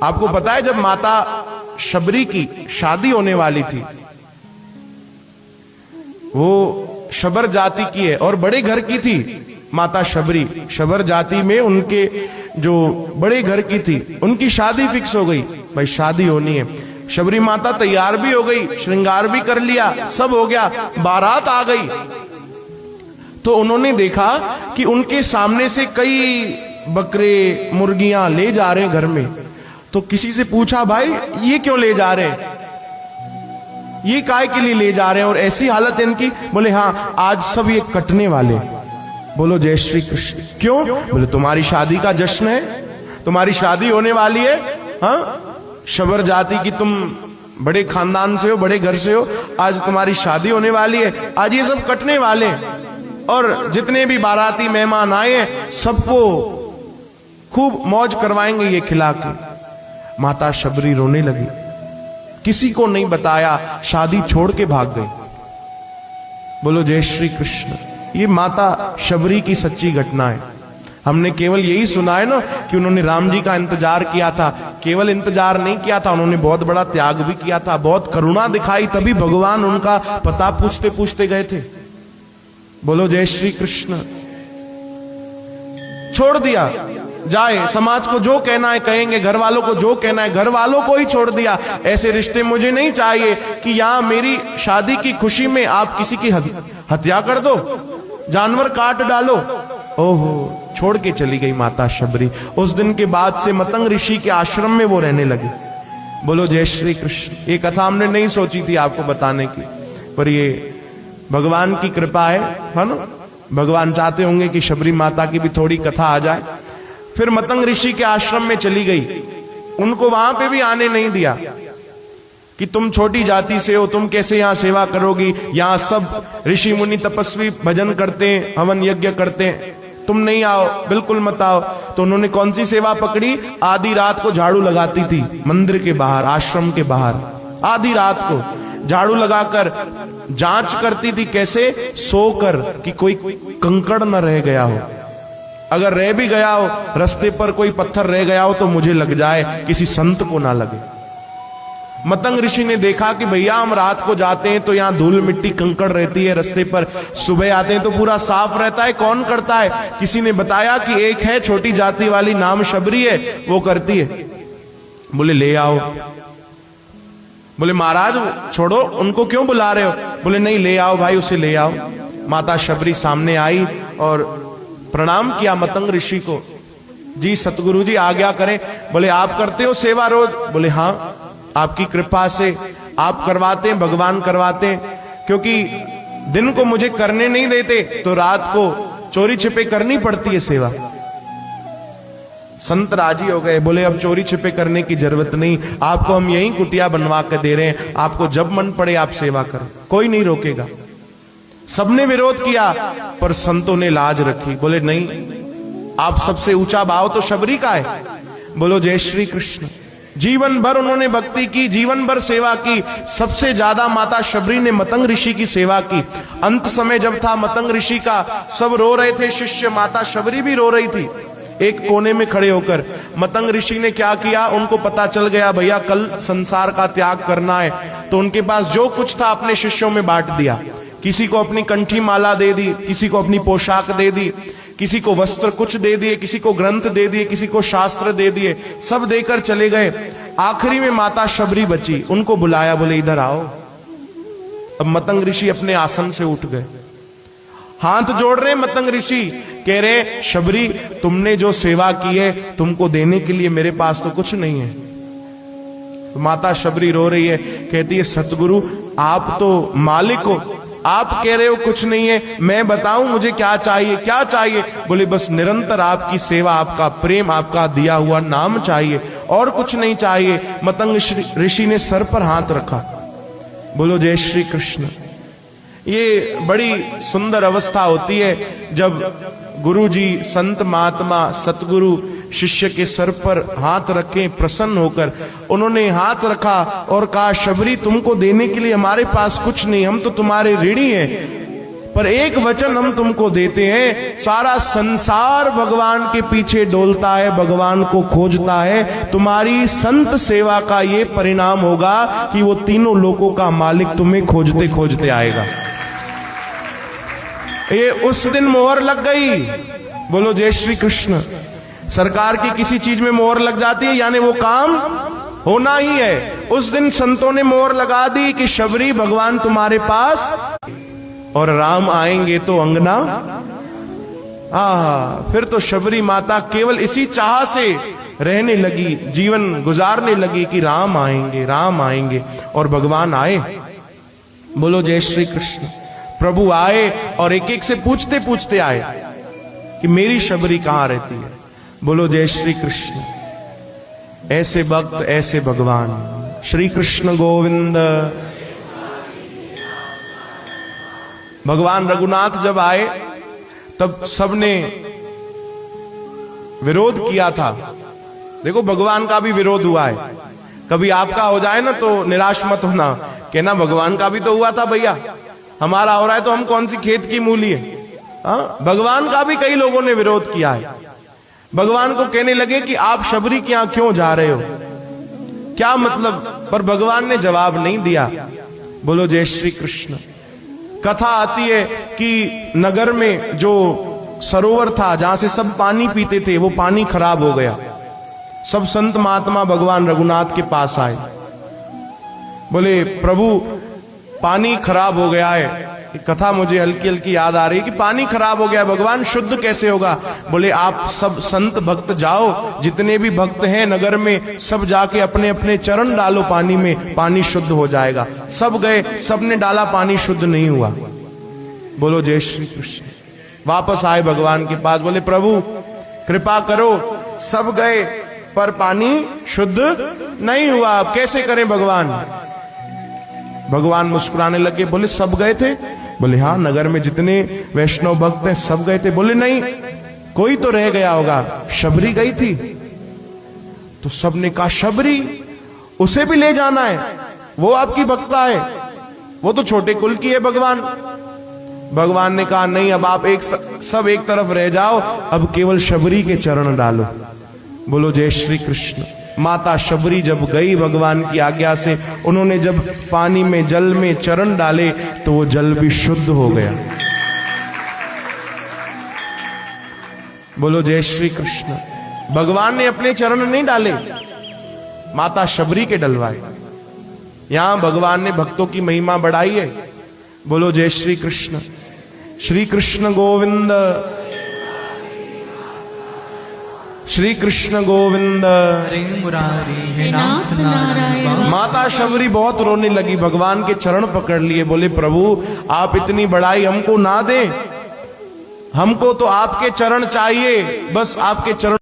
आपको पता है जब माता शबरी की शादी होने वाली थी, वो शबर जाति की है और बड़े घर की थी माता शबरी। शबर जाति में उनके जो बड़े घर की थी, उनकी शादी फिक्स हो गई, भाई शादी होनी है। शबरी माता तैयार भी हो गई, श्रृंगार भी कर लिया, सब हो गया, बारात आ गई। तो उन्होंने देखा कि उनके सामने से कई बकरे मुर्गियां ले जा रहे हैं घर में। तो किसी से पूछा, भाई ये क्यों ले जा रहे हैं, ये काय के लिए ले जा रहे हैं और ऐसी हालत है इनकी? बोले हाँ, आज सब ये कटने वाले। बोलो जय श्री कृष्ण। क्यों? बोले तुम्हारी शादी का जश्न है, तुम्हारी शादी होने वाली है। हाँ, शबर जाति की तुम बड़े खानदान से हो, बड़े घर से हो, आज तुम्हारी शादी होने वाली है, आज ये सब कटने वाले हैं और जितने भी बाराती मेहमान आए सबको खूब मौज करवाएंगे ये खिला के। माता शबरी रोने लगी, किसी को नहीं बताया, शादी छोड़ के भाग गई। बोलो जय श्री कृष्ण। ये माता शबरी की सच्ची घटना है। हमने केवल यही सुना है ना कि उन्होंने राम जी का इंतजार किया था। केवल इंतजार नहीं किया था, उन्होंने बहुत बड़ा त्याग भी किया था, बहुत करुणा दिखाई, तभी भगवान उनका पता पूछते पूछते गए थे। बोलो जय श्री कृष्ण। छोड़ दिया, जाए, समाज को जो कहना है कहेंगे, घर वालों को जो कहना है घर वालों को ही छोड़ दिया। ऐसे रिश्ते मुझे नहीं चाहिए कि यहां मेरी शादी की खुशी में आप किसी की हत्या कर दो, जानवर काट डालो। ओहो, छोड़ के चली गई माता शबरी। उस दिन के बाद से मतंग ऋषि के आश्रम में वो रहने लगे। बोलो जय श्री कृष्ण। ये कथा हमने नहीं सोची थी आपको बताने की, पर ये भगवान की कृपा है ना। भगवान चाहते होंगे कि शबरी माता की भी थोड़ी कथा आ जाए। फिर मतंग ऋषि के आश्रम में चली गई, उनको वहां पे भी आने नहीं दिया कि तुम छोटी जाति से हो, तुम कैसे यहां सेवा करोगी, यहां सब ऋषि मुनि तपस्वी भजन करते हैं, हवन यज्ञ करते हैं, तुम नहीं आओ, बिल्कुल मत आओ। तो उन्होंने कौन सी सेवा पकड़ी? आधी रात को झाड़ू लगाती थी मंदिर के बाहर, आश्रम के बाहर, आधी रात को झाड़ू लगाकर जांच करती थी, कैसे? सोकर, कि कोई कंकड़ न रह गया हो, अगर रह भी गया हो, रास्ते पर कोई पत्थर रह गया हो तो मुझे लग जाए, किसी संत को ना लगे। मतंग ऋषि ने देखा कि भैया हम रात को जाते हैं तो यहाँ धूल मिट्टी कंकड़ रहती है रास्ते पर, सुबह आते हैं तो पूरा साफ रहता है, कौन करता है? किसी ने बताया कि एक है छोटी जाति वाली, नाम शबरी है, वो करती है। बोले ले आओ। बोले महाराज छोड़ो, उनको क्यों बुला रहे हो? बोले नहीं, ले आओ भाई, उसे ले आओ। माता शबरी सामने आई और प्रणाम किया मतंग ऋषि को। जी सतगुरु जी आज्ञा करें। बोले आप करते हो सेवा रोज? बोले हाँ, आपकी कृपा से आप करवाते हैं, भगवान करवाते हैं, क्योंकि दिन को मुझे करने नहीं देते तो रात को चोरी छिपे करनी पड़ती है सेवा। संत राजी हो गए, बोले अब चोरी छिपे करने की जरूरत नहीं, आपको हम यही कुटिया बनवा के दे रहे हैं, आपको जब मन पड़े आप सेवा करो, कोई नहीं रोकेगा। सबने विरोध किया पर संतों ने लाज रखी। बोले नहीं, आप सबसे ऊंचा भाव तो शबरी का है। बोलो जय श्री कृष्ण। जीवन भर उन्होंने भक्ति की, जीवन भर सेवा की। सबसे ज्यादा माता शबरी ने मतंग ऋषि की सेवा की। अंत समय जब था मतंग ऋषि का, सब रो रहे थे शिष्य, माता शबरी भी रो रही थी एक कोने में खड़े होकर। मतंग ऋषि ने क्या किया, उनको पता चल गया भैया कल संसार का त्याग करना है, तो उनके पास जो कुछ था अपने शिष्यों में बांट दिया। किसी को अपनी कंठी माला दे दी, किसी को अपनी पोशाक दे दी, किसी को वस्त्र कुछ दे दिए, किसी को ग्रंथ दे दिए, किसी को शास्त्र दे दिए, सब देकर चले गए। आखिरी में माता शबरी बची, उनको बुलाया, बोले इधर आओ। अब मतंग ऋषि अपने आसन से उठ गए, हाथ जोड़ रहे मतंग ऋषि, कह रहे शबरी तुमने जो सेवा की है तुमको देने के लिए मेरे पास तो कुछ नहीं है। तो माता शबरी रो रही है, कहती है सतगुरु आप तो मालिक हो, आप कह रहे हो कुछ नहीं है, मैं बताऊं मुझे क्या चाहिए? क्या चाहिए? बोले बस निरंतर आपकी सेवा, आपका प्रेम, आपका दिया हुआ नाम चाहिए, और कुछ नहीं चाहिए। मतंग ऋषि ने सर पर हाथ रखा। बोलो जय श्री कृष्ण। ये बड़ी सुंदर अवस्था होती है जब गुरु जी, संत महात्मा, सतगुरु शिष्य के सर पर हाथ रखें प्रसन्न होकर। उन्होंने हाथ रखा और कहा शबरी तुमको देने के लिए हमारे पास कुछ नहीं, हम तो तुम्हारे ऋणी हैं, पर एक वचन हम तुमको देते हैं, सारा संसार भगवान के पीछे डोलता है, भगवान को खोजता है, तुम्हारी संत सेवा का ये परिणाम होगा कि वो तीनों लोकों का मालिक तुम्हें खोजते खोजते आएगा। ये उस दिन मोहर लग गई। बोलो जय श्री कृष्ण। सरकार की किसी चीज में मोहर लग जाती है यानी वो काम होना ही है। उस दिन संतों ने मोहर लगा दी कि शबरी भगवान तुम्हारे पास और राम आएंगे तो अंगना। फिर तो शबरी माता केवल इसी चाह से रहने लगी, जीवन गुजारने लगी कि राम आएंगे, राम आएंगे। और भगवान आए। बोलो जय श्री कृष्ण। प्रभु आए और एक एक से पूछते पूछते आए कि मेरी शबरी कहां रहती है। बोलो जय श्री कृष्ण। ऐसे भक्त ऐसे भगवान। श्री कृष्ण गोविंद। भगवान रघुनाथ जब आए तब सबने विरोध किया था। देखो भगवान का भी विरोध हुआ है। कभी आपका हो जाए ना तो निराश मत होना, कहना भगवान का भी तो हुआ था भैया, हमारा हो रहा है तो हम कौन सी खेत की मूली है। भगवान का भी कई लोगों ने विरोध किया है। भगवान को कहने लगे कि आप शबरी के यहां क्यों जा रहे हो, क्या मतलब। पर भगवान ने जवाब नहीं दिया। बोलो जय श्री कृष्ण। कथा आती है कि नगर में जो सरोवर था जहां से सब पानी पीते थे वो पानी खराब हो गया। सब संत महात्मा भगवान रघुनाथ के पास आए। बोले प्रभु पानी खराब हो गया है। कथा मुझे हल्की हल्की याद आ रही है कि पानी खराब हो गया, भगवान शुद्ध कैसे होगा। बोले आप सब संत भक्त जाओ, जितने भी भक्त हैं नगर में सब जाके अपने अपने चरण डालो पानी में, पानी शुद्ध हो जाएगा। सब गए, सबने डाला, पानी शुद्ध नहीं हुआ। बोलो जय श्री कृष्ण। वापस आए भगवान के पास। बोले प्रभु कृपा करो, सब गए पर पानी शुद्ध नहीं हुआ, अब कैसे करें भगवान। भगवान मुस्कुराने लगे। बोले सब गए थे। बोले हाँ, नगर में जितने वैष्णव भक्त हैं सब गए थे। बोले नहीं, कोई तो रह गया होगा, शबरी गई थी। तो सबने कहा शबरी, उसे भी ले जाना है, वो आपकी भक्ता है, वो तो छोटे कुल की है भगवान। भगवान ने कहा नहीं, अब आप सब एक तरफ रह जाओ, अब केवल शबरी के चरण डालो। बोलो जय श्री कृष्ण। माता शबरी जब गई भगवान की आज्ञा से, उन्होंने जब पानी में जल में चरण डाले तो वो जल भी शुद्ध हो गया। बोलो जय श्री कृष्ण। भगवान ने अपने चरण नहीं डाले, माता शबरी के डलवाए। यहां भगवान ने भक्तों की महिमा बढ़ाई है। बोलो जय श्री कृष्ण। श्री कृष्ण गोविंद। श्री कृष्ण गोविंद। माता शबरी बहुत रोने लगी, भगवान के चरण पकड़ लिए। बोले प्रभु आप इतनी बड़ाई हमको ना दें, हमको तो आपके चरण चाहिए, बस आपके चरण